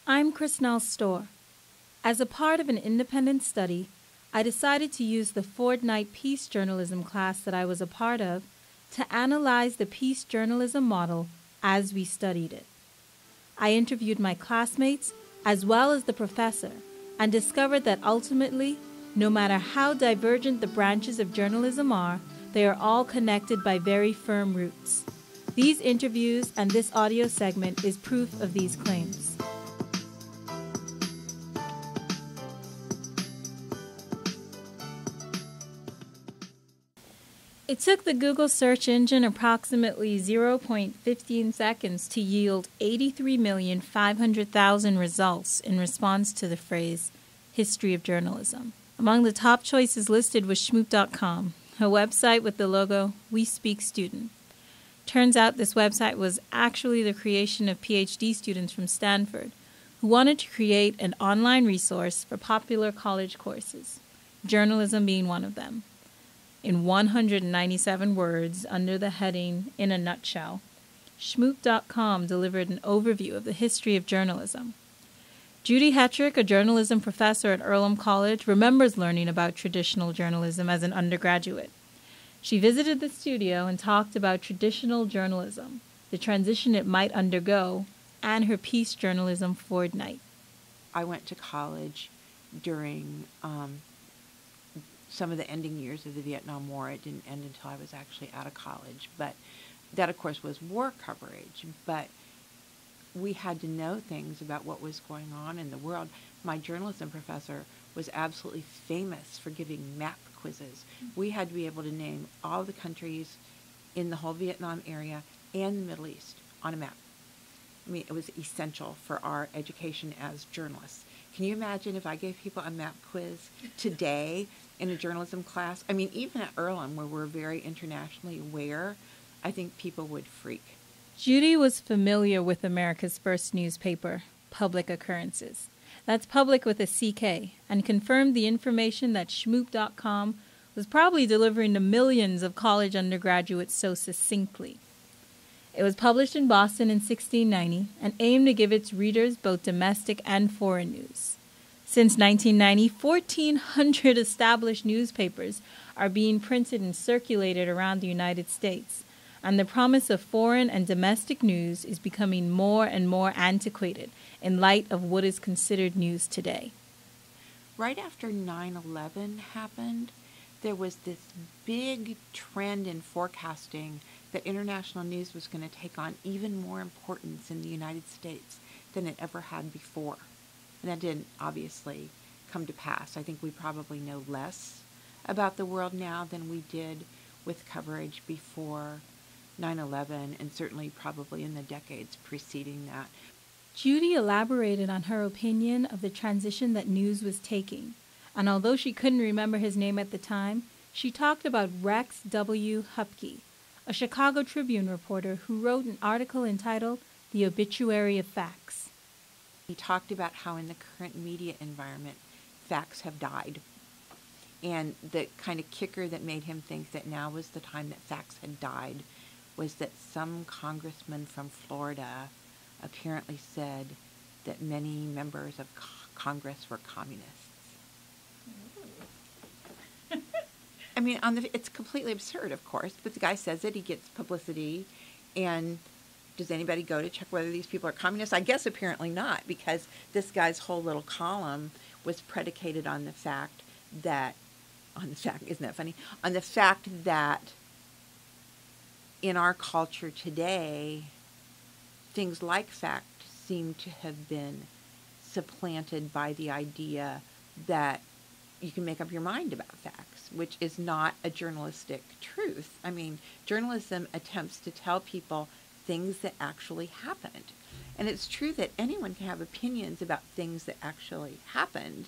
I'm Krystnell A Storr. As a part of an independent study, I decided to use the fortnight peace journalism class that I was a part of to analyze the peace journalism model as we studied it. I interviewed my classmates as well as the professor and discovered that ultimately, no matter how divergent the branches of journalism are, they are all connected by very firm roots. These interviews and this audio segment is proof of these claims. It took the Google search engine approximately 0.15 seconds to yield 83,500,000 results in response to the phrase, history of journalism. Among the top choices listed was Schmoop.com, a website with the logo, We Speak Student. Turns out this website was actually the creation of PhD students from Stanford, who wanted to create an online resource for popular college courses, journalism being one of them. In 197 words under the heading, In a Nutshell, Schmoop.com delivered an overview of the history of journalism. Judy Hetrick, a journalism professor at Earlham College, remembers learning about traditional journalism as an undergraduate. She visited the studio and talked about traditional journalism, the transition it might undergo, and her peace journalism fortnight. I went to college during some of the ending years of the Vietnam War. It didn't end until I was actually out of college. But that, of course, was war coverage. But we had to know things about what was going on in the world. My journalism professor was absolutely famous for giving map quizzes. We had to be able to name all the countries in the whole Vietnam area and the Middle East on a map. I mean, it was essential for our education as journalists. Can you imagine if I gave people a map quiz today in a journalism class? I mean, even at Earlham, where we're very internationally aware, I think people would freak. Judy was familiar with America's first newspaper, Public Occurrences. That's public with a CK, and confirmed the information that Schmoop.com was probably delivering to millions of college undergraduates so succinctly. It was published in Boston in 1690 and aimed to give its readers both domestic and foreign news. Since 1990, 1,400 established newspapers are being printed and circulated around the United States, and the promise of foreign and domestic news is becoming more and more antiquated in light of what is considered news today. Right after 9/11 happened, there was this big trend in forecasting that international news was going to take on even more importance in the United States than it ever had before. And that didn't obviously come to pass. I think we probably know less about the world now than we did with coverage before 9/11, and certainly probably in the decades preceding that. Judy elaborated on her opinion of the transition that news was taking, and although she couldn't remember his name at the time, she talked about Rex W. Hupke, a Chicago Tribune reporter who wrote an article entitled The Obituary of Facts. He talked about how in the current media environment, facts have died. And the kind of kicker that made him think that now was the time that facts had died was that some congressman from Florida apparently said that many members of Congress were communists. I mean, it's completely absurd, of course, but the guy says it, he gets publicity, and does anybody go to check whether these people are communists? I guess apparently not, because this guy's whole little column was predicated on the fact that, isn't that funny? On the fact that in our culture today, things like fact seem to have been supplanted by the idea that you can make up your mind about facts, which is not a journalistic truth. I mean, journalism attempts to tell people things that actually happened. And it's true that anyone can have opinions about things that actually happened,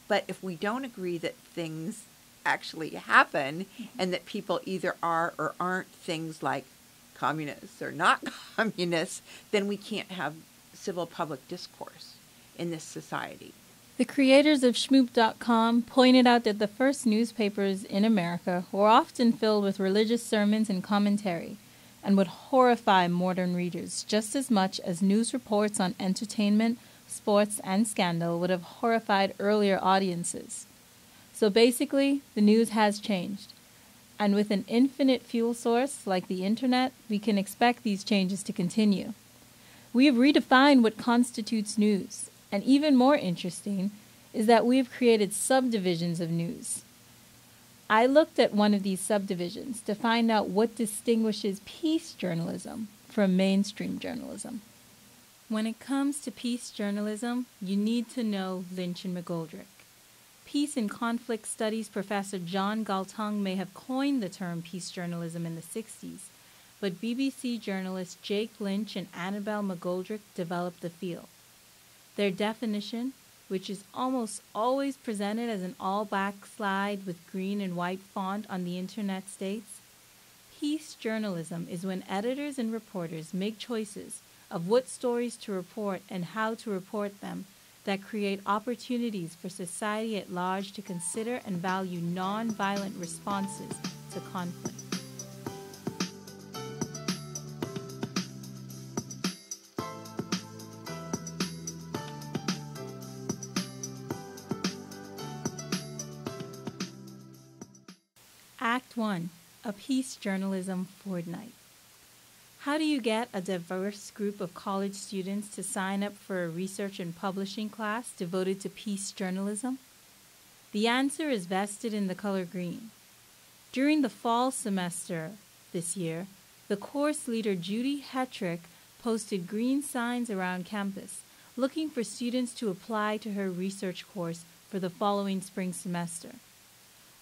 but if we don't agree that things actually happen and that people either are or aren't things like communists or not communists, then we can't have civil public discourse in this society. The creators of Schmoop.com pointed out that the first newspapers in America were often filled with religious sermons and commentary, and would horrify modern readers just as much as news reports on entertainment sports, and scandal would have horrified earlier audiences. So basically, the news has changed. And with an infinite fuel source like the internet, we can expect these changes to continue. We have redefined what constitutes news, and even more interesting is that we have created subdivisions of news. I looked at one of these subdivisions to find out what distinguishes peace journalism from mainstream journalism. When it comes to peace journalism, you need to know Lynch and McGoldrick. Peace and conflict studies professor John Galtung may have coined the term peace journalism in the 60s, but BBC journalists Jake Lynch and Annabelle McGoldrick developed the field. Their definition, which is almost always presented as an all-black slide with green and white font on the internet, states, peace journalism is when editors and reporters make choices of what stories to report and how to report them that create opportunities for society at large to consider and value non-violent responses to conflict. Act 1. A Peace Journalism Fortnight. How do you get a diverse group of college students to sign up for a research and publishing class devoted to peace journalism? The answer is vested in the color green. During the fall semester this year, the course leader Judy Hetrick posted green signs around campus, looking for students to apply to her research course for the following spring semester.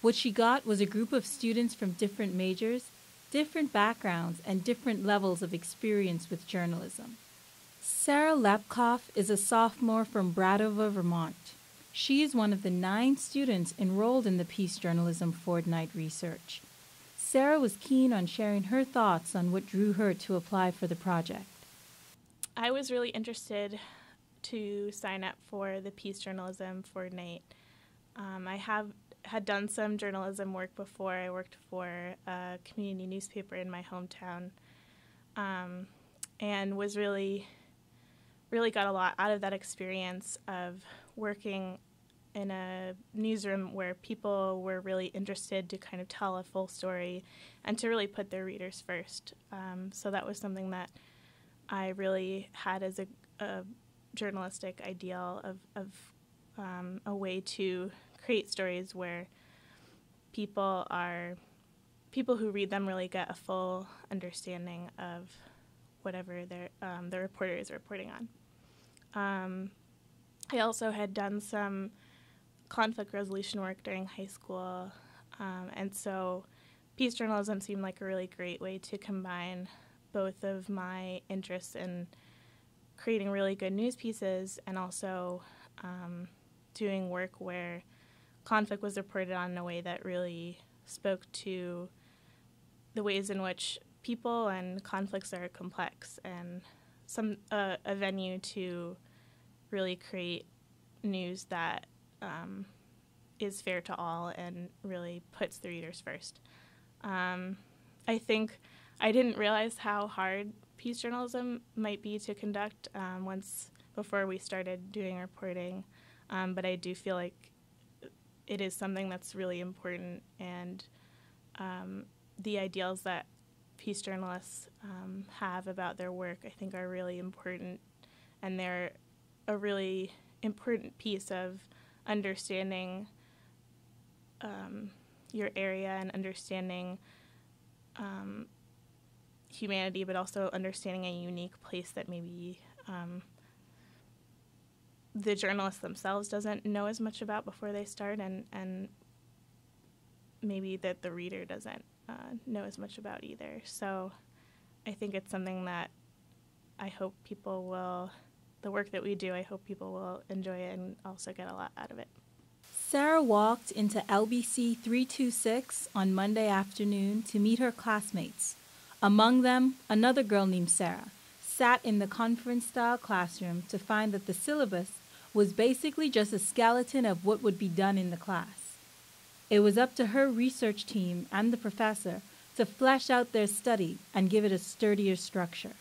What she got was a group of students from different majors, different backgrounds, and different levels of experience with journalism. Sarah Lepkoff is a sophomore from Brattleboro, Vermont. She is one of the 9 students enrolled in the Peace Journalism Fortnight research. Sarah was keen on sharing her thoughts on what drew her to apply for the project. I was really interested to sign up for the Peace Journalism Fortnight. I had done some journalism work before. I worked for a community newspaper in my hometown, and was really got a lot out of that experience of working in a newsroom where people were really interested to kind of tell a full story and to really put their readers first. So that was something that I really had as a journalistic ideal of a way to create stories where people who read them really get a full understanding of whatever the reporter is reporting on. I also had done some conflict resolution work during high school, and so peace journalism seemed like a really great way to combine both of my interests in creating really good news pieces and also doing work where conflict was reported on in a way that really spoke to the ways in which people and conflicts are complex, and a venue to really create news that is fair to all and really puts the readers first. I think I didn't realize how hard peace journalism might be to conduct before we started doing reporting, but I do feel like it is something that's really important, and the ideals that peace journalists have about their work, I think, are really important, and they're a really important piece of understanding your area and understanding humanity, but also understanding a unique place that maybe the journalist themselves doesn't know as much about before they start, and maybe that the reader doesn't know as much about either. So I think it's something that I hope people will, the work that we do, I hope people will enjoy it and also get a lot out of it. Sarah walked into LBC 326 on Monday afternoon to meet her classmates. Among them, another girl named Sarah sat in the conference-style classroom to find that the syllabus was basically just a skeleton of what would be done in the class. It was up to her research team and the professor to flesh out their study and give it a sturdier structure.